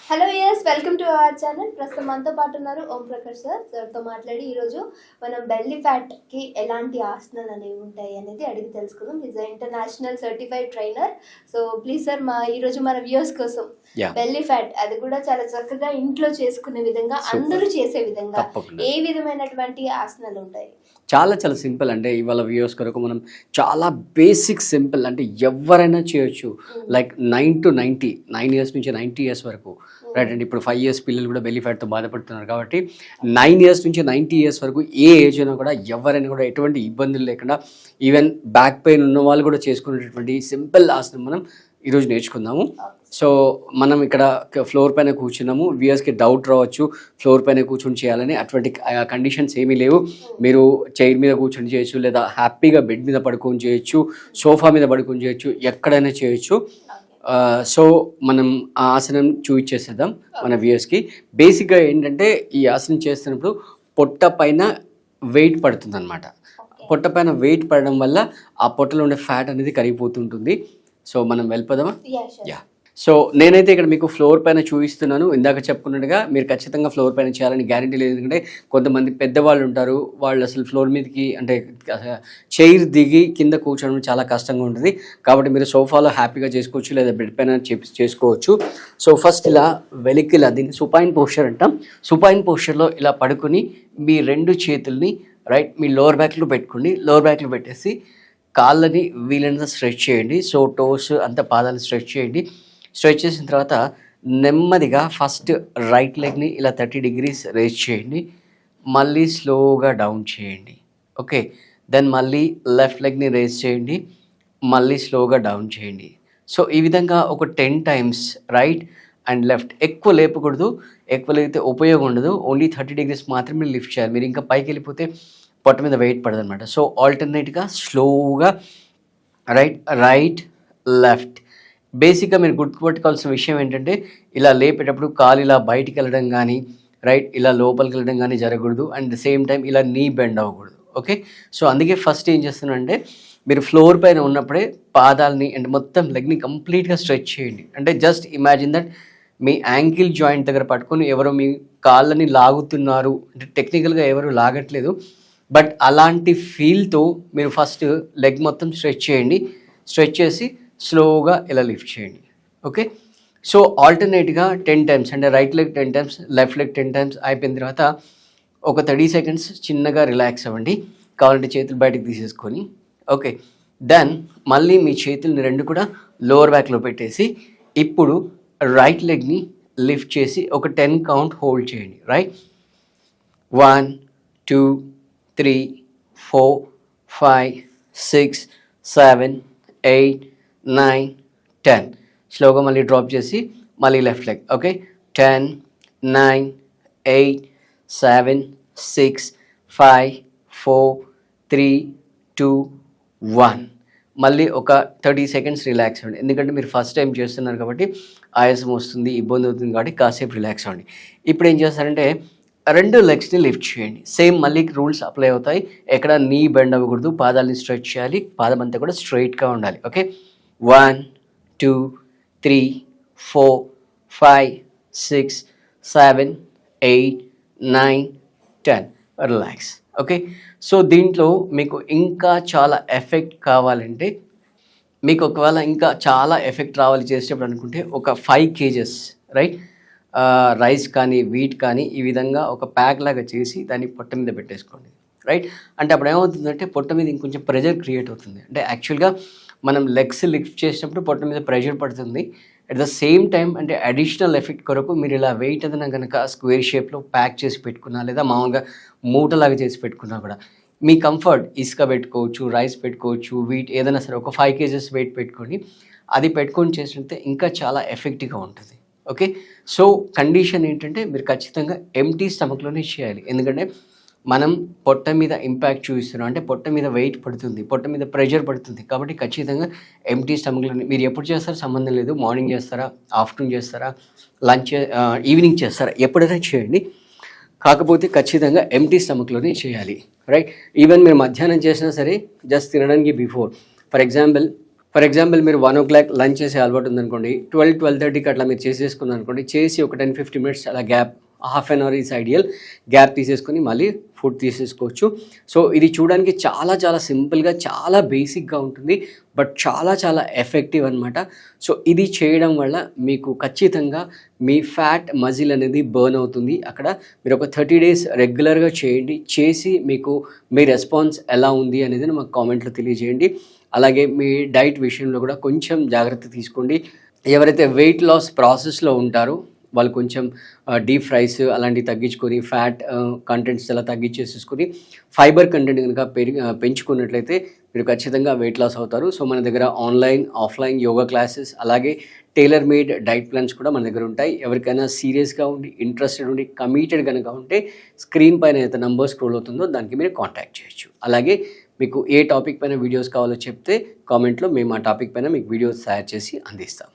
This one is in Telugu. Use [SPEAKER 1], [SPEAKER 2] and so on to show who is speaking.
[SPEAKER 1] Hello yes welcome to our channel. ప్రస్తుతం మనతో పాటు ఉన్నారు ఓం ప్రకాష్ సార్తో మాట్లాడి ఈరోజు మనం బెల్లీ ఫ్యాట్కి ఎలాంటి ఆసనాలు అనేవి ఉంటాయి అనేది అడిగి తెలుసుకుందాం. Is international certified trainer. So please sir, ఈరోజు మన వ్యూవర్స్ కోసం బెల్లీ ఫ్యాట్ అది కూడా చాలా చక్కగా ఇంట్లో చేసుకునే విధంగా, అందరూ చేసే విధంగా ఏ విధమైనటువంటి ఆసనాలు ఉంటాయి?
[SPEAKER 2] చాలా చాలా సింపుల్. అంటే ఇవాళ వ్యూవర్స్ కొరకు మనం చాలా బేసిక్ సింపుల్, అంటే ఎవరైనా చేయొచ్చు. లైక్ 9 to 90, 9 years నుంచి 90 years వరకు, రైట్ అండి. ఇప్పుడు 5 years పిల్లలు కూడా బెల్లీ ఫ్యాట్తో బాధపడుతున్నారు కాబట్టి 9 years నుంచి 90 years వరకు ఏ ఏజ్ అయినా కూడా ఎవరైనా కూడా ఎటువంటి ఇబ్బందులు లేకుండా, ఈవెన్ బ్యాక్ పెయిన్ ఉన్న వాళ్ళు కూడా చేసుకునేటటువంటి సింపుల్ ఆసనం మనం ఈరోజు నేర్చుకుందాము. సో మనం ఇక్కడ ఫ్లోర్ పైన కూర్చున్నాము. వ్యూయర్స్కి డౌట్ రావచ్చు, ఫ్లోర్ పైన కూర్చొని చేయాలని. అటువంటి కండిషన్స్ ఏమీ లేవు. మీరు చైర్ మీద కూర్చొని చేయొచ్చు, లేదా హ్యాపీగా బెడ్ మీద పడుకొని చేయొచ్చు, సోఫా మీద పడుకొని చేయొచ్చు, ఎక్కడైనా చేయొచ్చు. సో మనం ఆ ఆసనం చూపించేసేద్దాం మన వ్యూయర్స్కి. బేసిక్గా ఏంటంటే ఈ ఆసనం చేస్తున్నప్పుడు పొట్ట పైన వెయిట్ పడుతుంది అనమాట. పొట్ట పైన వెయిట్ పడడం వల్ల ఆ పొట్టలో ఉండే ఫ్యాట్ అనేది కరిగిపోతుంటుంది. సో మనం వెళ్ళిపోదామా? యా. సో నేనైతే ఇక్కడ మీకు ఫ్లోర్ పైన చూపిస్తున్నాను. ఇందాక చెప్పుకున్నట్టుగా మీరు ఖచ్చితంగా ఫ్లోర్ పైన చేయాలని గ్యారంటీ లేదు. ఎందుకంటే కొంతమంది పెద్దవాళ్ళు ఉంటారు, వాళ్ళు అసలు ఫ్లోర్ మీదకి అంటే చైర్ దిగి కింద కూర్చోవడం చాలా కష్టంగా ఉంటుంది. కాబట్టి మీరు సోఫాలో హ్యాపీగా చేసుకోవచ్చు, లేదా బెడ్ పైన చేసుకోవచ్చు. సో ఫస్ట్ ఇలా వెలికి ఇలా, దీన్ని సుపైన్ పోస్చర్ అంటాం. సుపైన్ పోస్చర్లో ఇలా పడుకొని మీ 2 చేతుల్ని రైట్ మీ లోవర్ బ్యాక్లో పెట్టుకోండి. లోవర్ బ్యాక్లో పెట్టేసి కాళ్ళని వీలైనంత స్ట్రెచ్ చేయండి. సో టోస్ అంతా పాదాలు స్ట్రెచ్ చేయండి. స్ట్రెచ్ చేసిన తర్వాత నెమ్మదిగా ఫస్ట్ రైట్ లెగ్ని ఇలా 30 degrees రేజ్ చేయండి. మళ్ళీ స్లోగా డౌన్ చేయండి. ఓకే, దెన్ మళ్ళీ లెఫ్ట్ లెగ్ని రేజ్ చేయండి, మళ్ళీ స్లోగా డౌన్ చేయండి. సో ఈ విధంగా ఒక 10 times రైట్ అండ్ లెఫ్ట్. ఎక్కువ లేపకూడదు, ఎక్కువ లేపితే ఉపయోగం ఉండదు. ఓన్లీ 30 degrees మాత్రమే లిఫ్ట్ చేయాలి. మీరు ఇంకా పైకి వెళ్ళిపోతే పొట్ట మీద వెయిట్ పడదు అనమాట. సో ఆల్టర్నేట్గా స్లోగా రైట్ లెఫ్ట్. బేసిక్గా మీరు గుర్తుపెట్టుకోవాల్సిన విషయం ఏంటంటే, ఇలా లేపేటప్పుడు కాలు ఇలా బయటికి వెళ్ళడం కానీ, రైట్ ఇలా లోపలికి వెళ్ళడం కానీ జరగకూడదు. అండ్ ద సేమ్ టైం ఇలా నీ బెండ్ అవ్వకూడదు. ఓకే, సో అందుకే ఫస్ట్ ఏం చేస్తున్నానంటే, మీరు ఫ్లోర్ పైన ఉన్నప్పుడే పాదాలని అండ్ మొత్తం లెగ్ని కంప్లీట్గా స్ట్రెచ్ చేయండి. అంటే just imagine that me ankle joint దగ్గర పట్టుకొని ఎవరో మీ కాళ్ళని లాగుతున్నారు. అంటే టెక్నికల్గా ఎవరు లాగట్లేదు, బట్ అలాంటి ఫీల్తో మీరు ఫస్ట్ లెగ్ మొత్తం స్ట్రెచ్ చేయండి. స్ట్రెచ్ చేసి స్లోగా ఇలా లిఫ్ట్ చేయండి. ఓకే, సో ఆల్టర్నేట్గా 10 times, అంటే right leg 10 times, left leg 10 times అయిపోయిన తర్వాత ఒక 30 seconds చిన్నగా రిలాక్స్ అవ్వండి. కావాలంటే చేతులు బయటకు తీసేసుకొని, ఓకే, దెన్ మళ్ళీ మీ చేతుల్ని 2 కూడా లోవర్ బ్యాక్లో పెట్టేసి ఇప్పుడు రైట్ లెగ్ని లిఫ్ట్ చేసి ఒక 10 count హోల్డ్ చేయండి. రైట్ 1 2 3 4 5 6 7 8 9 10. స్లోగా మళ్ళీ డ్రాప్ చేసి మళ్ళీ లెఫ్ట్ లెగ్. ఓకే, 10 9 8 7 6 5 4 3 2 1. మళ్ళీ ఒక 30 seconds రిలాక్స్ అవ్వండి. ఎందుకంటే మీరు ఫస్ట్ టైం చేస్తున్నారు కాబట్టి ఆయాసం వస్తుంది, ఇబ్బంది అవుతుంది కాబట్టి కాసేపు రిలాక్స్ అవ్వండి. ఇప్పుడు ఏం చేస్తారంటే 2 లెగ్స్ని లిఫ్ట్ చేయండి. సేమ్ మళ్ళీ రూల్స్ అప్లై అవుతాయి. ఎక్కడ నీ బెండ్ అవ్వకూడదు, పాదాలని స్ట్రెచ్ చేయాలి, పాదం అంతా కూడా స్ట్రైట్గా ఉండాలి. ఓకే, 1 2 3 4 5 6 7 8 9 10. రిలాక్స్. ఓకే, సో దీంట్లో మీకు ఇంకా చాలా ఎఫెక్ట్ కావాలంటే, మీకు ఒకవేళ ఇంకా చాలా ఎఫెక్ట్ రావాలి చేసేటప్పుడు అనుకుంటే ఒక 5 kgs రైట్ రైస్ కానీ వీట్ కానీ ఈ విధంగా ఒక ప్యాక్ లాగా చేసి దాన్ని పొట్ట మీద పెట్టేసుకోండి. రైట్, అంటే అప్పుడు ఏమవుతుందంటే పొట్ట మీద ఇంకొంచెం ప్రెషర్ క్రియేట్ అవుతుంది. అంటే యాక్చువల్గా మనం లెగ్స్ లిఫ్ట్ చేసినప్పుడు పొట్ట మీద ప్రెషర్ పడుతుంది. అట్ ద సేమ్ టైం అంటే అడిషనల్ ఎఫెక్ట్ కొరకు మీరు ఇలా వెయిట్ ఏదైనా కనుక స్క్వేర్ షేప్లో ప్యాక్ చేసి పెట్టుకున్నా, లేదా మామూలుగా మూటలాగా చేసి పెట్టుకున్నా కూడా మీ కంఫర్ట్, ఇసుక పెట్టుకోవచ్చు, రైస్ పెట్టుకోవచ్చు, వీట్ ఏదైనా సరే ఒక 5 kgs వెయిట్ పెట్టుకొని అది పెట్టుకొని చేసినట్టే ఇంకా చాలా ఎఫెక్టివ్గా ఉంటుంది. ఓకే, సో కండిషన్ ఏంటంటే మీరు ఖచ్చితంగా ఎంటీ స్టమక్లోనే చేయాలి. ఎందుకంటే మనం పొట్ట మీద ఇంపాక్ట్ చూపిస్తున్నాం, అంటే పొట్ట మీద వెయిట్ పడుతుంది, పొట్ట మీద ప్రెషర్ పడుతుంది. కాబట్టి ఖచ్చితంగా ఎంటీ స్టమక్లోనే. మీరు ఎప్పుడు చేస్తారో సంబంధం లేదు, మార్నింగ్ చేస్తారా, ఆఫ్టర్నూన్ చేస్తారా, లంచ్ ఈవినింగ్ చేస్తారా, ఎప్పుడైనా చేయండి. కాకపోతే ఖచ్చితంగా ఎంటీ స్టమక్లోనే చేయాలి. రైట్, ఈవెన్ మీరు మధ్యాహ్నం చేసినా సరే జస్ట్ తినడానికి before. For example for example మీరు 1 o'clock లంచ్ చేసే అలవాటు ఉందనుకోండి, 12-12:30కి అట్లా మీరు చేసేసుకున్నారు అనుకోండి, చేసి ఒక 10-15 మినిట్స్ అలా gap, half an hour is ideal, gap తీసేసుకొని మళ్ళీ ఫుడ్ తీసేసుకోవచ్చు. సో ఇది చూడడానికి చాలా చాలా సింపుల్గా, చాలా బేసిక్గా ఉంటుంది, బట్ చాలా చాలా ఎఫెక్టివ్ అనమాట. సో ఇది చేయడం వల్ల మీకు ఖచ్చితంగా మీ ఫ్యాట్ మజిల్ అనేది బర్న్ అవుతుంది. అక్కడ మీరు ఒక 30 days రెగ్యులర్గా చేయండి. చేసి మీకు మీ రెస్పాన్స్ ఎలా ఉంది అనేది మాకు కామెంట్లో తెలియజేయండి. అలాగే మీ డైట్ విషయంలో కూడా కొంచెం జాగ్రత్త తీసుకోండి. ఎవరైతే వెయిట్ లాస్ ప్రాసెస్లో ఉంటారో వాళ్ళు కొంచెం డీప్ ఫ్రైస్ అలాంటివి తగ్గించుకొని, ఫ్యాట్ కంటెంట్స్ అలా తగ్గించేసేసుకొని, ఫైబర్ కంటెంట్ కనుక పెంచుకున్నట్లయితే మీరు ఖచ్చితంగా వెయిట్ లాస్ అవుతారు. సో మన దగ్గర ఆన్లైన్, ఆఫ్లైన్ యోగా క్లాసెస్, అలాగే టైలర్ మేడ్ డైట్ ప్లాన్స్ కూడా మన దగ్గర ఉంటాయి. ఎవరికైనా సీరియస్గా ఉండి, ఇంట్రెస్టెడ్ ఉండి, కమిటెడ్ కనుక ఉంటే స్క్రీన్ పైన అయితే నంబర్ స్క్రోల్ అవుతుందో దానికి మీరు కాంటాక్ట్ చేయొచ్చు. అలాగే మీకు ఏ టాపిక్ పైన వీడియోస్ కావాలో చెప్తే కామెంట్లో మేము ఆ టాపిక్ పైన మీకు వీడియోస్ తయారు చేసి అందిస్తాం.